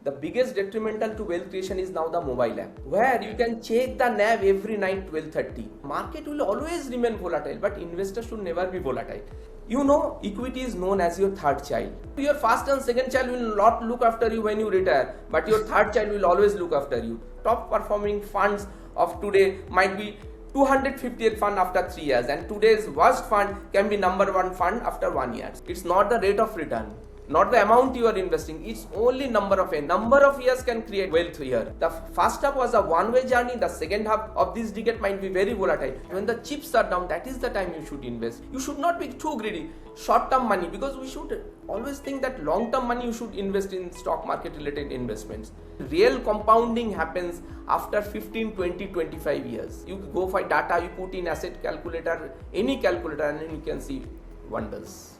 The biggest detrimental to wealth creation is now the mobile app, where you can check the NAV every night 12:30. Market will always remain volatile, but investors should never be volatile. You know, equity is known as your third child. Your first and second child will not look after you when you retire, but your third child will always look after you. Top performing funds of today might be 250th fund after 3 years, and today's worst fund can be number one fund after 1 year. It's not the rate of return, not the amount you are investing, it's only number of years can create wealth here. The first half was a one-way journey, the second half of this decade might be very volatile. When the chips are down, that is the time you should invest. You should not be too greedy, short-term money, because we should always think that long-term money you should invest in stock market related investments. Real compounding happens after 15, 20, 25 years. You go for data, you put in asset calculator, any calculator, and then you can see wonders.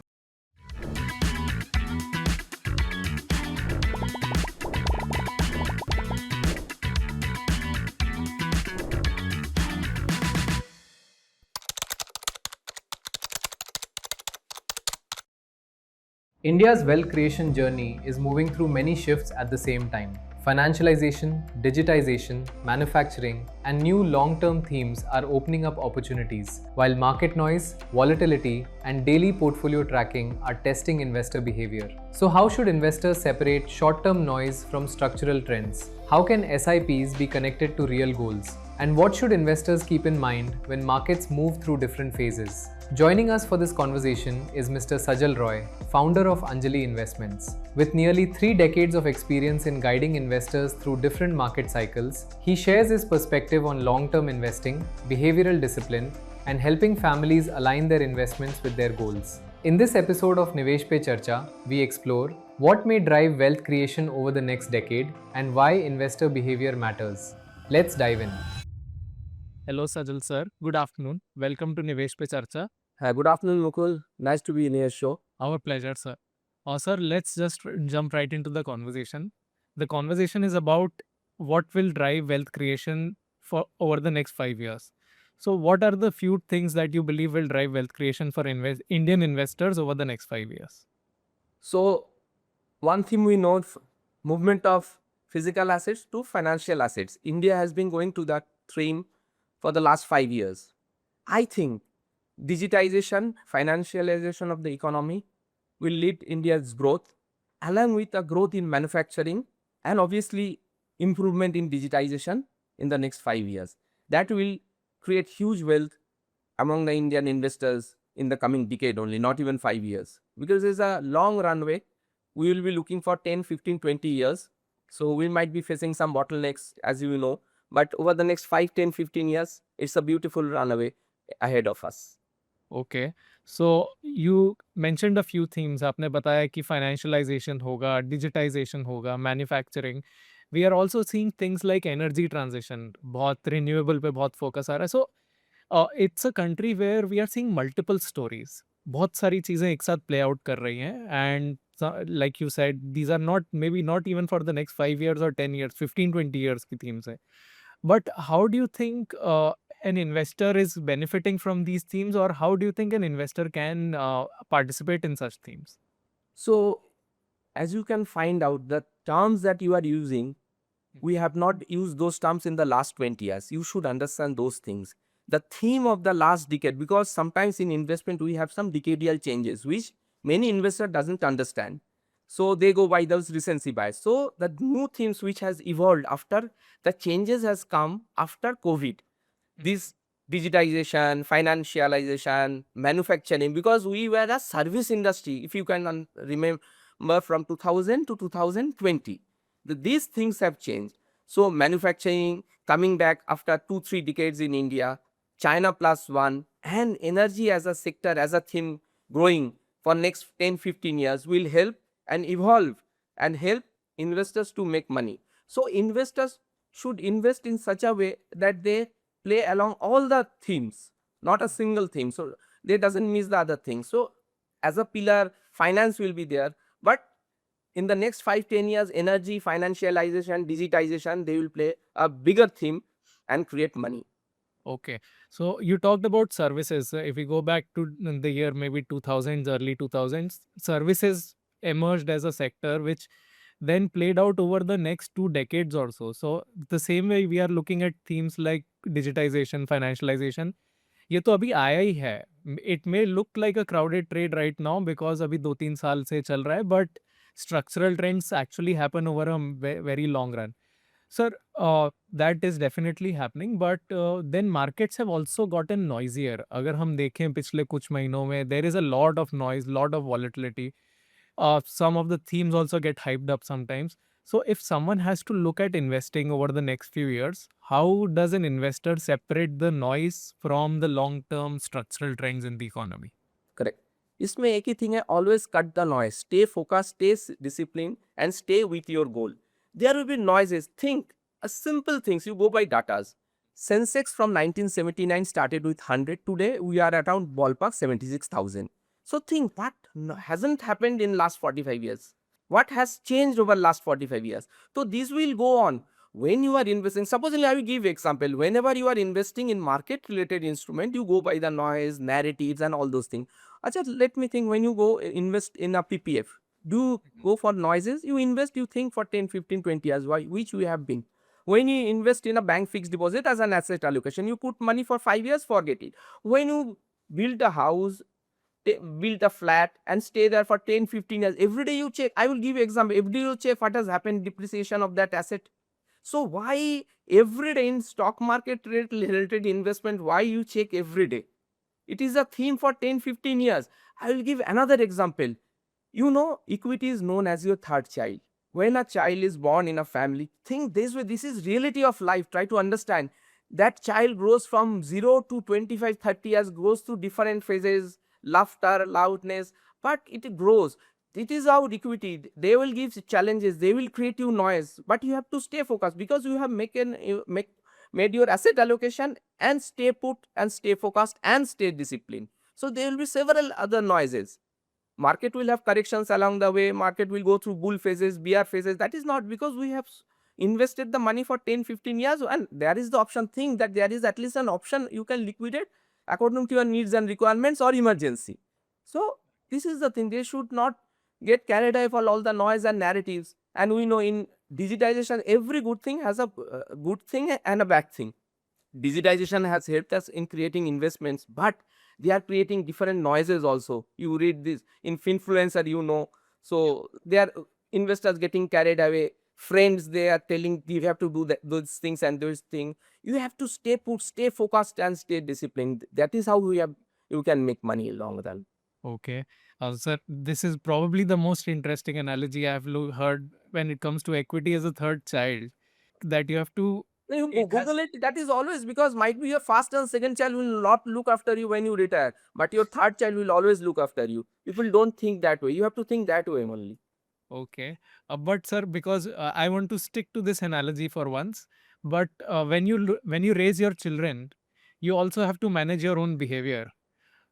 India's wealth creation journey is moving through many shifts at the same time. Financialization, digitisation, manufacturing, and new long-term themes are opening up opportunities, while market noise, volatility, and daily portfolio tracking are testing investor behavior. So how should investors separate short-term noise from structural trends? How can SIPs be connected to real goals? And what should investors keep in mind when markets move through different phases? Joining us for this conversation is Mr. Sajal Roy, founder of Anjali Investments. With nearly 3 decades of experience in guiding investors through different market cycles, he shares his perspective on long-term investing, behavioral discipline, and helping families align their investments with their goals. In this episode of Nivesh Pe Charcha, we explore what may drive wealth creation over the next decade and why investor behavior matters. Let's dive in. Hello, Sajal sir. Good afternoon. Welcome to Nivesh Pe Charcha. Hi, good afternoon, Mukul. Nice to be in your show. Our pleasure, sir. Sir, let's just jump right into the conversation. The conversation is about what will drive wealth creation for over the next 5 years. So, what are the few things that you believe will drive wealth creation for Indian investors over the next 5 years? So, one thing we know, movement of physical assets to financial assets. India has been going to that theme for the last 5 years. I think digitization, financialization of the economy will lead India's growth, along with a growth in manufacturing and obviously improvement in digitization in the next 5 years. That will create huge wealth among the Indian investors in the coming decade only, not even 5 years. Because there's a long runway. We will be looking for 10, 15, 20 years. So we might be facing some bottlenecks, as you know. But over the next 5, 10, 15 years, it's a beautiful runaway ahead of us. Okay. So you mentioned a few themes. आपने बताया कि financialization होगा, digitization होगा, manufacturing. We are also seeing things like energy transition. बहुत renewable पे बहुत focus आ रहा है. So it's a country where we are seeing multiple stories. बहुत सारी चीजें एक साथ play out कर रही हैं. And like you said, these are not maybe not even for the next 5 years or 10 years, 15, 20 years की themes है. But how do you think an investor is benefiting from these themes, or how do you think an investor can participate in such themes? So, as you can find out, the terms that you are using, we have not used those terms in the last 20 years. You should understand those things. The theme of the last decade, because sometimes in investment we have some decadal changes, which many investor doesn't understand. So they go by those recency bias. So the new themes which has evolved after the changes has come after COVID. This digitization, financialization, manufacturing, because we were a service industry, if you can remember from 2000 to 2020. These things have changed. So manufacturing coming back after 2-3 decades in India, China plus one, and energy as a sector, as a theme growing for next 10-15 years will help and evolve and help investors to make money. So investors should invest in such a way that they play along all the themes, not a single theme. So they doesn't miss the other thing. So as a pillar, finance will be there. But in the next 5-10 years, energy, financialization, digitization, they will play a bigger theme and create money. Okay. So you talked about services. If we go back to the year maybe 2000s, early 2000s, services emerged as a sector which then played out over the next 2 decades or so. So the same way we are looking at themes like digitization, financialization, ये तो अभी आया ही है. It may look like a crowded trade right now because अभी 2-3 साल से चल रहा है, but structural trends actually happen over a very long run. Sir, that is definitely happening, but then markets have also gotten noisier. अगर हम देखें पिछले कुछ महीनों में, there is a lot of noise, lot of volatility. Some of the themes also get hyped up sometimes. So, if someone has to look at investing over the next few years, how does an investor separate the noise from the long-term structural trends in the economy? Correct. इसमें एक ही thing है, always cut the noise, stay focus, stay discipline and stay with your goal. There will be noises. Think a simple things, you go by datas. Sensex from 1979 started with 100. Today we are around ballpark 76,000. So think what hasn't happened in last 45 years. What has changed over last 45 years? So this will go on. When you are investing, supposedly I will give example, whenever you are investing in market related instrument, you go by the noise, narratives and all those things. Acha, let me think, when you go invest in a PPF, do you go for noises? You invest, you think for 10, 15, 20 years, why, which we have been. When you invest in a bank fixed deposit as an asset allocation, you put money for 5 years, forget it. When you build a house, build a flat and stay there for 10, 15 years, every day you check. I will give you example. Every day you check what has happened, depreciation of that asset. So why every day in stock market related investment, why you check every day? It is a theme for 10, 15 years. I will give another example. You know, equity is known as your third child. When a child is born in a family, think this way, this is reality of life. Try to understand. That child grows from 0 to 25, 30 years, goes through different phases, laughter, loudness, but it grows. It is our equity. They will give challenges, they will create you noise, but you have to stay focused because you have made your asset allocation and stay put and stay focused and stay disciplined. So there will be several other noises. Market will have corrections along the way, market will go through bull phases, bear phases. That is not because we have invested the money for 10, 15 years, and there is the option thing that there is at least an option you can liquidate according to your needs and requirements or emergency. So this is the thing, they should not get carried away for all the noise and narratives. And we know in digitization, every good thing has a good thing and a bad thing. Digitization has helped us in creating investments, but they are creating different noises also. You read this in Finfluencer, you know. So they are investors getting carried away. Friends, they are telling you have to do those things and those things. You have to stay put, stay focused, and stay disciplined. That is how you can make money long run. Okay. Sir, this is probably the most interesting analogy I've heard when it comes to equity as a third child. That you have to. You It has. Google it. That is always because might be your first and second child will not look after you when you retire, but your third child will always look after you. People don't think that way. You have to think that way only. Okay. But sir, because I want to stick to this analogy for once, but when you raise your children, you also have to manage your own behavior.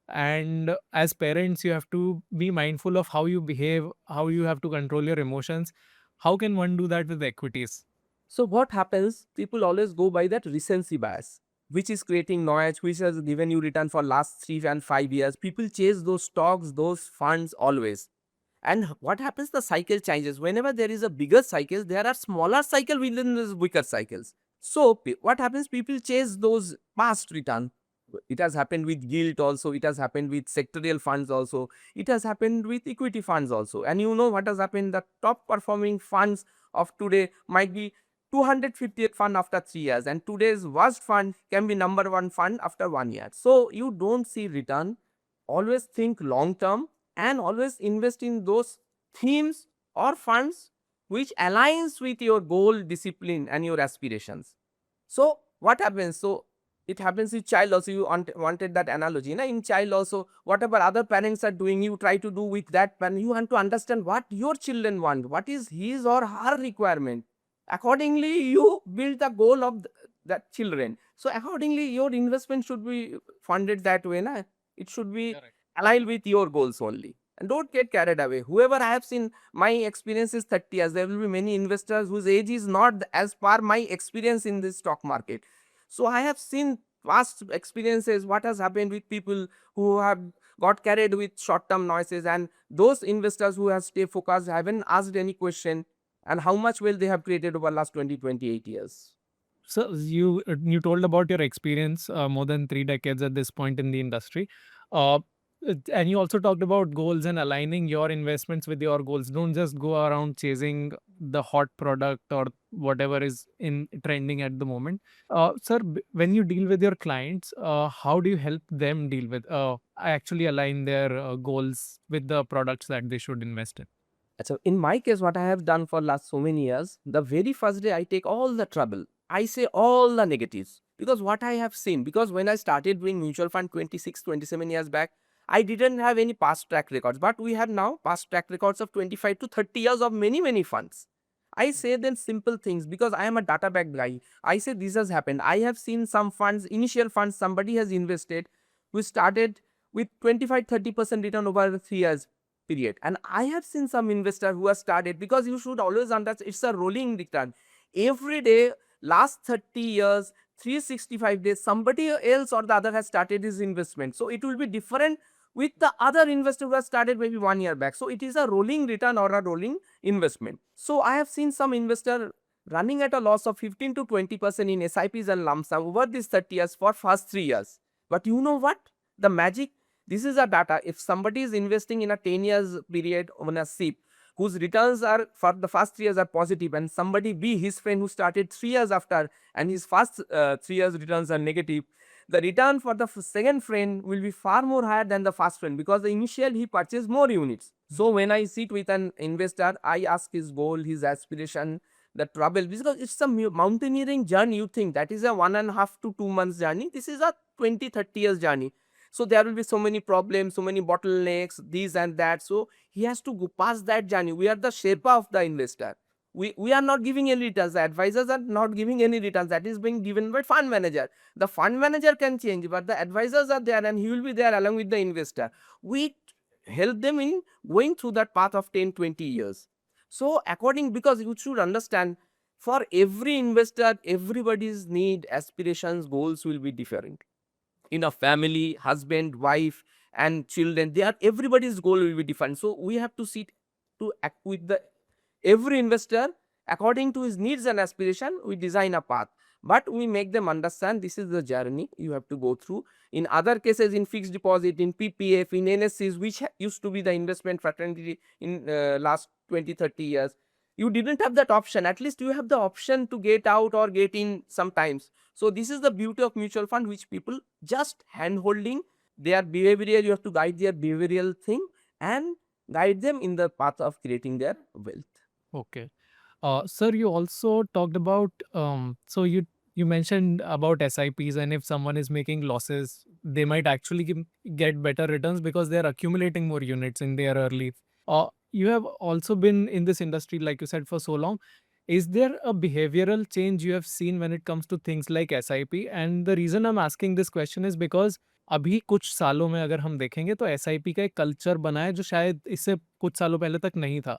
And as parents, you have to be mindful of how you behave, how you have to control your emotions. How can one do that with equities? So what happens? People always go by that recency bias, which is creating noise, which has given you return for last 3 and 5 years. People chase those stocks, those funds always. And what happens? The cycle changes. Whenever there is a bigger cycle, there are smaller cycle within these weaker cycles. So what happens? People chase those past return. It has happened with gilt also. It has happened with sectorial funds also. It has happened with equity funds also. And you know what has happened? The top performing funds of today might be 250th fund after 3 years, and today's worst fund can be number one fund after 1 year. So you don't see return. Always think long term and always invest in those themes or funds which aligns with your goal, discipline and your aspirations. So what happens? So it happens with child also. You wanted that analogy. Na? In child also, whatever other parents are doing, you try to do with that parent. You want to understand what your children want, what is his or her requirement. Accordingly, you build the goal of that children. So accordingly, your investment should be funded that way. Na? It should be aligned with your goals only. And don't get carried away. Whoever I have seen, my experience is 30 years. There will be many investors whose age is not as per my experience in this stock market. So I have seen past experiences, what has happened with people who have got carried with short-term noises, and those investors who have stayed focused, haven't asked any question, and how much wealth they have created over last 28 years. So you told about your experience, more than 3 decades at this point in the industry, uh, and you also talked about goals and aligning your investments with your goals. Don't just go around chasing the hot product or whatever is in trending at the moment. Sir, when you deal with your clients, how do you help them deal with actually align their goals with the products that they should invest in? So in my case, what I have done for last so many years, the very first day I take all the trouble. I say all the negatives because what I have seen, because when I started doing mutual fund 26, 27 years back, I didn't have any past track records, but we have now past track records of 25 to 30 years of many, many funds. I say then simple things because I am a data backed guy. I say this has happened. I have seen some funds, initial funds somebody has invested, who started with 25-30% return over the 3 years period. And I have seen some investor who has started, because you should always understand it's a rolling return. Every day, last 30 years, 365 days, somebody else or the other has started his investment. So it will be different with the other investor who has started maybe 1 year back. So it is a rolling return or a rolling investment. So I have seen some investor running at a loss of 15 to 20% in SIPs and lump sum over these 30 years for first 3 years. But you know what? The magic, this is a data. If somebody is investing in a 10 years period on a SIP whose returns are for the first 3 years are positive, and somebody be his friend who started 3 years after and his first 3 years returns are negative, the return for the second friend will be far more higher than the first friend, because the initial he purchased more units. So when I sit with an investor, I ask his goal, his aspiration, the trouble, because it's a mountaineering journey. You think that is a 1.5 to 2 months journey. This is a 20-30 years journey. So there will be so many problems, so many bottlenecks, this and that. So he has to go past that journey. We are the Sherpa of the investor. We are not giving any returns. The advisors are not giving any returns. That is being given by fund manager. The fund manager can change, but the advisors are there and he will be there along with the investor. We help them in going through that path of 10-20 years. So according, because you should understand, for every investor, everybody's need, aspirations, goals will be different. In a family, husband, wife and children, they are, everybody's goal will be different. So we have to sit to act with the every investor according to his needs and aspiration. We design a path, but we make them understand this is the journey you have to go through. In other cases, in fixed deposit, in PPF, in NSCs, which used to be the investment fraternity in last 20-30 years, you didn't have that option. At least you have the option to get out or get in sometimes. So this is the beauty of mutual fund, which people just hand holding their behavioral, you have to guide their behavioral thing and guide them in the path of creating their wealth. Okay. Sir, you also talked about so you mentioned about SIPs, and if someone is making losses, they might actually get better returns because they're accumulating more units in their early. You have also been in this industry, like you said, for so long. Is there a behavioral change you have seen when it comes to things like SIP? And the reason I'm asking this question is because अभी कुछ सालों में अगर हम देखेंगे तो SIP का एक कल्चर बना है जो शायद इससे कुछ सालों पहले तक नहीं था.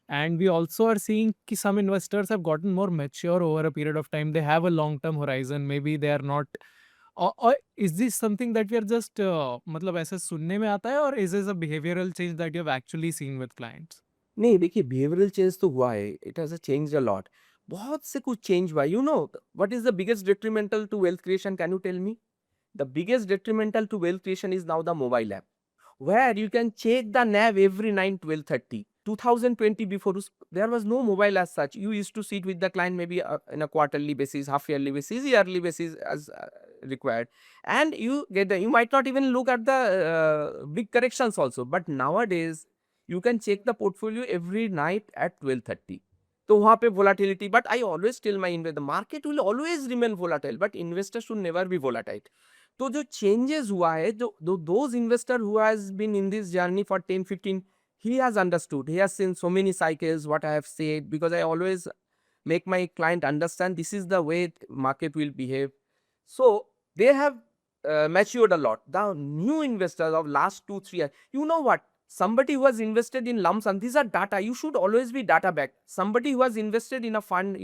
And we also are seeing कि some investors have gotten more mature over a period of time. They have a long-term horizon. Maybe they are not. Or is this something that we are just मतलब ऐसे सुनने में आता है, or is this a behavioral change that you have actually seen with clients? नहीं, देखिए behavioural change तो हुआ है, it has change a lot. बहुत से कुछ चेंज हुआ है. You know what is the biggest detrimental to wealth creation? Can you tell me? The biggest detrimental to wealth creation is now the mobile app, where you can check the nav every night 12:30. 2020, before there was no mobile as such. You used to sit with the client maybe in a quarterly basis, half yearly basis, yearly basis as required, and you get the, you might not even look at the big corrections also. But nowadays you can check the portfolio every night at 12:30. तो वहाँ पे volatility, but I always tell my investor, the market will always remain volatile, but investors should never be volatile. तो जो changes हुआ है, जो those investor who has been in this journey for 10-15, he has understood, he has seen so many cycles, what I have said, because I always make my client understand this is the way market will behave. So they have matured a lot. The new investors of last 2-3 years, you know what? Somebody who has invested in lump sum, these are data. You should always be data backed. Somebody who has invested in a fund,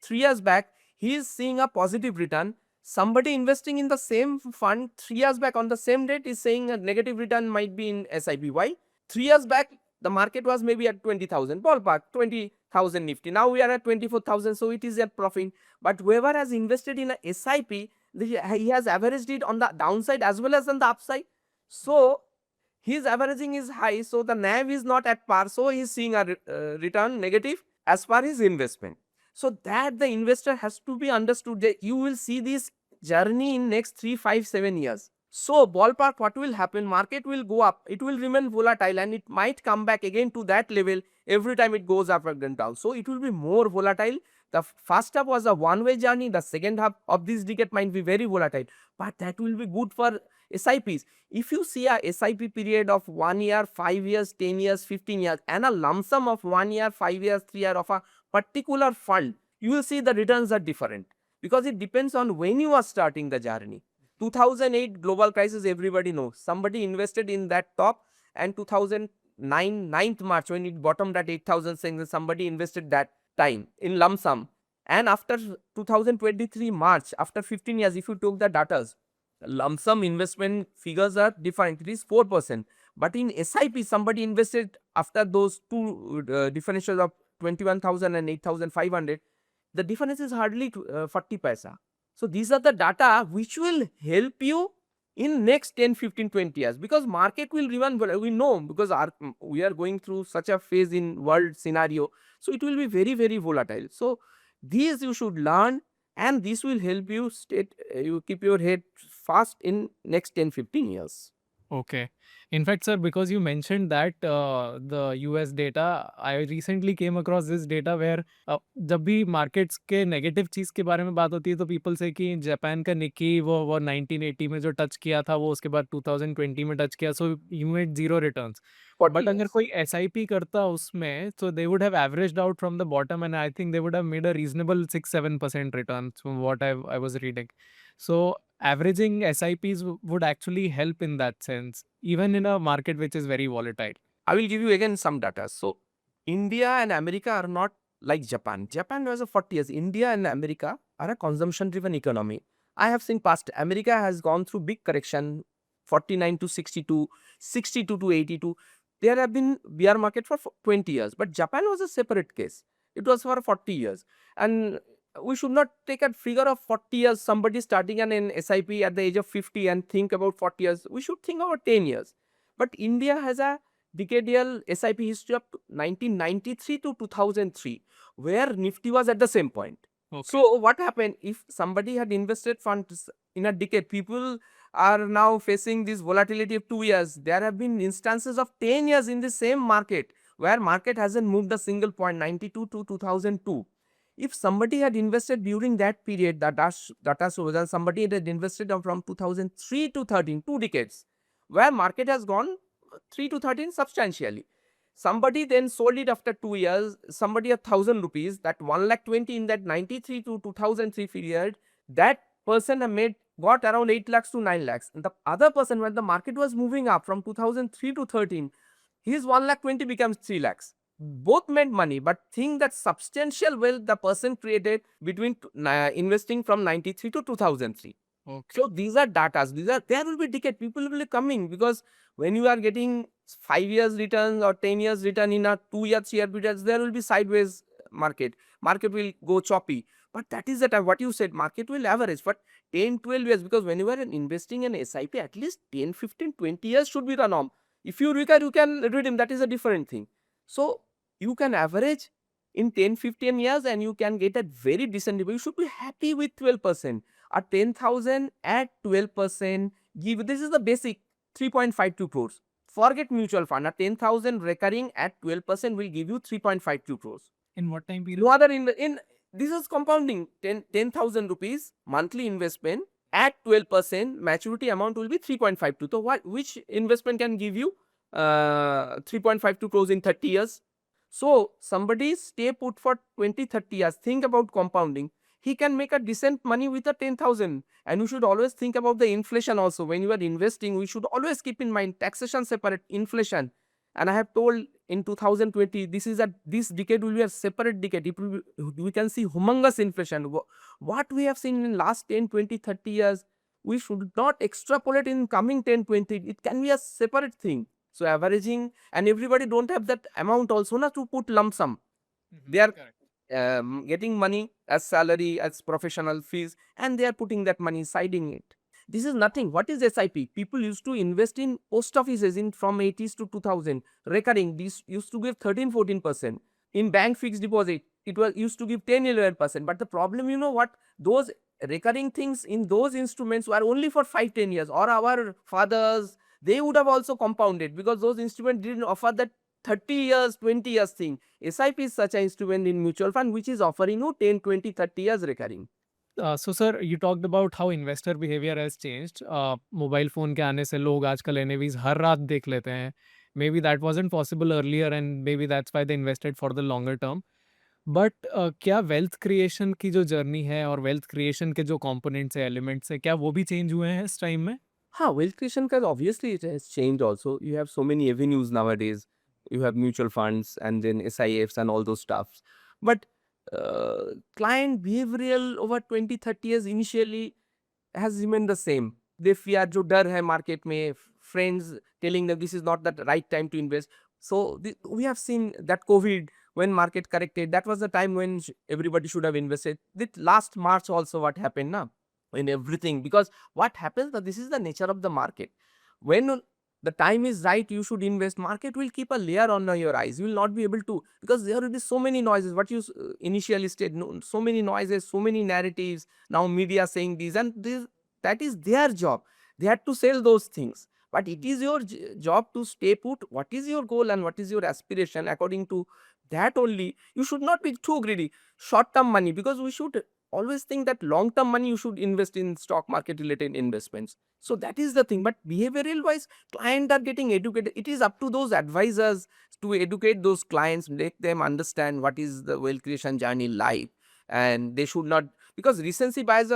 3 years back, he is seeing a positive return. Somebody investing in the same fund 3 years back on the same date is saying a negative return might be in SIP. Why? 3 years back, The market was maybe at 20,000, ballpark 20,000 Nifty. Now we are at 24,000, so it is a profit. But whoever has invested in a SIP, he has averaged it on the downside as well as on the upside. So his averaging is high, so the NAV is not at par, so he is seeing a return negative as per his investment. So that the investor has to be understood that you will see this journey in next 3, 5, 7 years. So ballpark, what will happen? Market will go up, it will remain volatile, and it might come back again to that level every time it goes up and then down. So it will be more volatile. The first half was a one-way journey. The second half of this decade might be very volatile, but that will be good for SIPs. If you see a SIP period of 1 year, 5 years, 10 years, 15 years, and a lump sum of 1 year, 5 years, 3 years of a particular fund, you will see the returns are different, because it depends on when you are starting the journey. 2008 global crisis, everybody knows. Somebody invested in that top, and 2009 9th March when it bottomed at 8,000, somebody invested that time in lump sum. And after 2023 March, after 15 years, if you took the datas, lump sum investment figures are different. It is 4%. But in SIP, somebody invested after those two differentials of 21,000 and 8,500. The difference is hardly 40 paisa. So these are the data which will help you in next 10, 15, 20 years, because market will remain, we know, because we are going through such a phase in world scenario. So it will be very, very volatile. So these you should learn, and this will help you you keep your head fast in next 10, 15 years. Okay. In fact, sir, because you mentioned that the US data, I recently came across this data where जब भी markets के negative चीज़ के बारे में बात होती है तो people say कि जापान का निक्की वो 1980 में जो touch किया था वो उसके बाद 2020 में touch किया, so you made zero returns. 40 But अगर years. कोई SIP करता उसमें, so they would have averaged out from the bottom, and I think they would have made a reasonable 6-7% return from what I was reading. So averaging SIPs would actually help in that sense, even in a market which is very volatile. I will give you again some data. So India and America are not like Japan. Japan was a 40 years. India and America are a consumption driven economy. I have seen past, America has gone through big correction, 49 to 62, 62 to 82. There have been bear market for 20 years, but Japan was a separate case. It was for 40 years. And we should not take a figure of 40 years, somebody starting an SIP at the age of 50 and think about 40 years. We should think about 10 years. But India has a decadal SIP history of 1993 to 2003, where Nifty was at the same point. Okay. So what happened if somebody had invested funds in a decade? People are now facing this volatility of 2 years. There have been instances of 10 years in the same market where market hasn't moved a single point, 92 to 2002. If somebody had invested during that period, the data shows that somebody had invested from 2003 to 13, 2 decades, where market has gone 3 to 13 substantially. Somebody then sold it after 2 years, somebody 1,000 rupees, that 1,20,000 in that 93 to 2003 period, that person got around 8 lakhs to 9 lakhs. And the other person, when the market was moving up from 2003 to 13, his 1,20,000 becomes 3 lakhs. Both made money, but think that substantial wealth the person created between investing from 93 to 2003. Okay. So these are datas. There will be decade. People will be coming, because when you are getting 5 years returns or 10 years return in a 2 year, 3 year periods, there will be sideways market. Market will go choppy. But that is the time what you said, market will average for 10, 12 years, because when you are investing in SIP, at least 10, 15, 20 years should be the norm. If you retire, you can redeem. That is a different thing. So you can average in 10, 15 years and you can get a very decent. You should be happy with 12%. A 10,000 at 12% give, this is the basic 3.52 crores. Forget mutual fund. A 10,000 recurring at 12% will give you 3.52 crores. In what time period? No other in this is compounding. 10,000 rupees monthly investment at 12%, maturity amount will be 3.52. So which investment can give you 3.52 crores in 30 years? So somebody stay put for 20, 30 years. Think about compounding. He can make a decent money with a 10,000. And you should always think about the inflation also. When you are investing, we should always keep in mind taxation separate, inflation. And I have told in 2020, this decade will be a separate decade. We can see humongous inflation. What we have seen in last 10, 20, 30 years, we should not extrapolate in coming 10, 20. It can be a separate thing. So averaging, and everybody don't have that amount also na to put lump sum. They are getting money as salary, as professional fees, and they are putting that money, siding it. This is nothing. What is SIP? People used to invest in post offices in from 80s to 2000. Recurring, these used to give 13-14%. In bank fixed deposit, it was used to give 10-11%. But the problem, you know what? Those recurring things in those instruments were only for 5-10 years. Or our fathers, they would have also compounded, because those instruments didn't offer that 30 years, 20 years thing. SIP is such an instrument in mutual fund which is offering you 10, 20, 30 years recurring. So sir, you talked about how investor behavior has changed. Mobile phone के आने से लोग आजकल एनएवीज़ हर रात देख लेते हैं. Maybe that wasn't possible earlier and maybe that's why they invested for the longer term. But क्या वेल्थ क्रिएशन की जो जर्नी है और वेल्थ क्रिएशन के जो कंपोनेंट्स है, एलिमेंट्स है, क्या वो भी चेंज हुए हैं इस टाइम में? Ha, wealth creation, because obviously it has changed also. You have so many avenues nowadays. You have mutual funds and then SIFs and all those stuffs. But client behavioral over 20, 30 years initially has remained the same. They fear जो डर है market में, friends telling them this is not the right time to invest. So we have seen that COVID, when market corrected, that was the time when everybody should have invested. This last March also what happened now in everything, because what happens that this is the nature of the market. When the time is right, you should invest. Market will keep a layer on your eyes. You will not be able to, because there will be so many noises. What you initially stated, so many noises, so many narratives. Now media saying this and this. That is their job. They had to sell those things. But it is your job to stay put. What is your goal and what is your aspiration? According to that only, you should not be too greedy. Short term money, because we should always think that long term money you should invest in stock market related investments. So that is the thing. But behavioral wise, clients are getting educated. It is up to those advisors to educate those clients, make them understand what is the wealth creation journey like. And they should not, because recency bias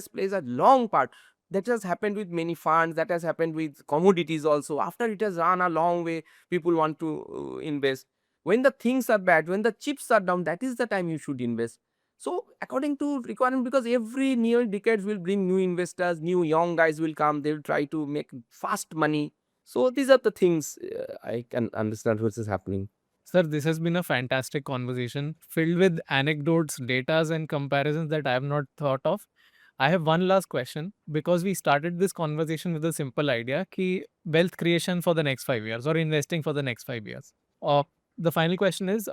plays a long part. That has happened with many funds, that has happened with commodities also. After it has run a long way, people want to invest. When the things are bad, when the chips are down, that is the time you should invest. So according to requirement, because every new decades will bring new investors, new young guys will come, they will try to make fast money. So these are the things I can understand what is happening. Sir, this has been a fantastic conversation filled with anecdotes, datas, and comparisons that I have not thought of. I have one last question because we started this conversation with a simple idea ki wealth creation for the next 5 years or investing for the next 5 years. The final question is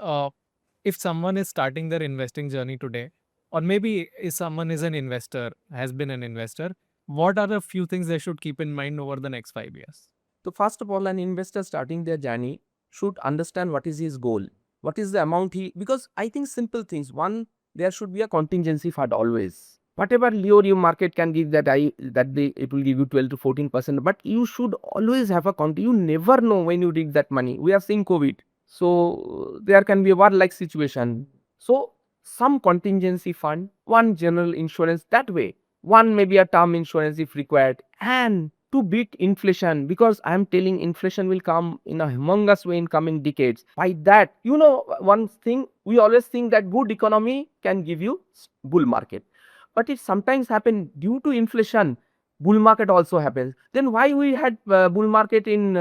if someone is starting their investing journey today, or maybe if someone is an investor, has been an investor, what are the few things they should keep in mind over the next 5 years? So first of all, an investor starting their journey should understand what is his goal, what is the amount because I think simple things. One, there should be a contingency fund always. Whatever lure you market can give it will give you 12 to 14%, but you should always have a you never know when you dig that money. We have seen COVID, so there can be a war-like situation. So some contingency fund, one general insurance that way, one maybe a term insurance if required, and to beat inflation, because I am telling inflation will come in a humongous way in coming decades. By that, one thing, we always think that good economy can give you bull market. But it sometimes happen due to inflation, bull market also happens. Then why we had bull market in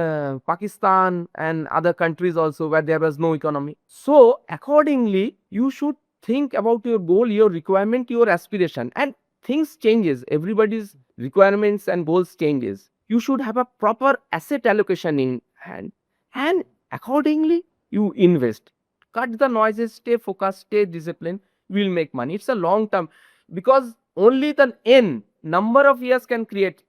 Pakistan and other countries also where there was no economy? So accordingly, you should think about your goal, your requirement, your aspiration, and things changes. Everybody's requirements and goals changes. You should have a proper asset allocation in hand, and accordingly you invest. Cut the noises, stay focused, stay disciplined. You will make money. It's a long term, because only the n number of years can create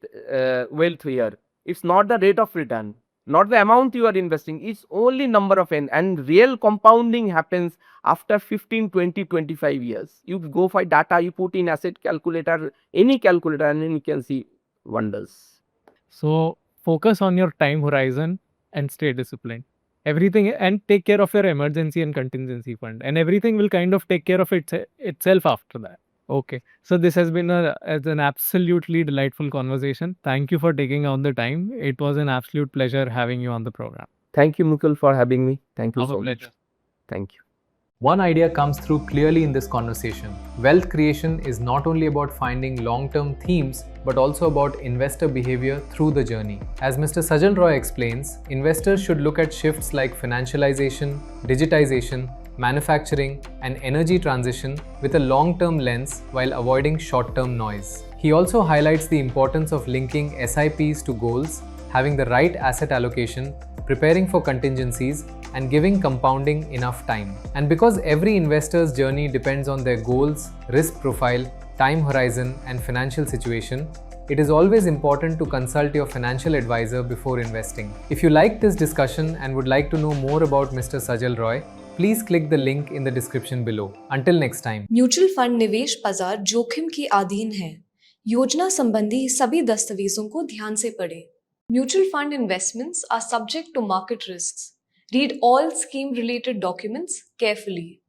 wealth here. It's not the rate of return, not the amount you are investing. It's only number of n, and real compounding happens after 15, 20, 25 years. You go for data, you put in asset calculator, any calculator, and then you can see wonders. So focus on your time horizon and stay disciplined. Everything, and take care of your emergency and contingency fund, and everything will kind of take care of itself after that. Okay. So this has been an absolutely delightful conversation. Thank you for taking on the time. It was an absolute pleasure having you on the program. Thank you, Mukul, for having me. Thank you Our so pleasure. much. Thank you. One idea comes through clearly in this conversation. Wealth creation is not only about finding long-term themes, but also about investor behavior through the journey. As Mr. Sajal Roy explains, investors should look at shifts like financialization, digitisation, manufacturing, and energy transition with a long-term lens while avoiding short-term noise. He also highlights the importance of linking SIPs to goals, having the right asset allocation, preparing for contingencies, and giving compounding enough time. And because every investor's journey depends on their goals, risk profile, time horizon, and financial situation, it is always important to consult your financial advisor before investing. If you liked this discussion and would like to know more about Mr. Sajal Roy, please click the link in the description below. Until next time. Mutual fund निवेश बाजार जोखिम के अधीन है। योजना संबंधी सभी दस्तावेजों को ध्यान से पढ़ें। Mutual fund investments are subject to market risks. Read all scheme related documents carefully.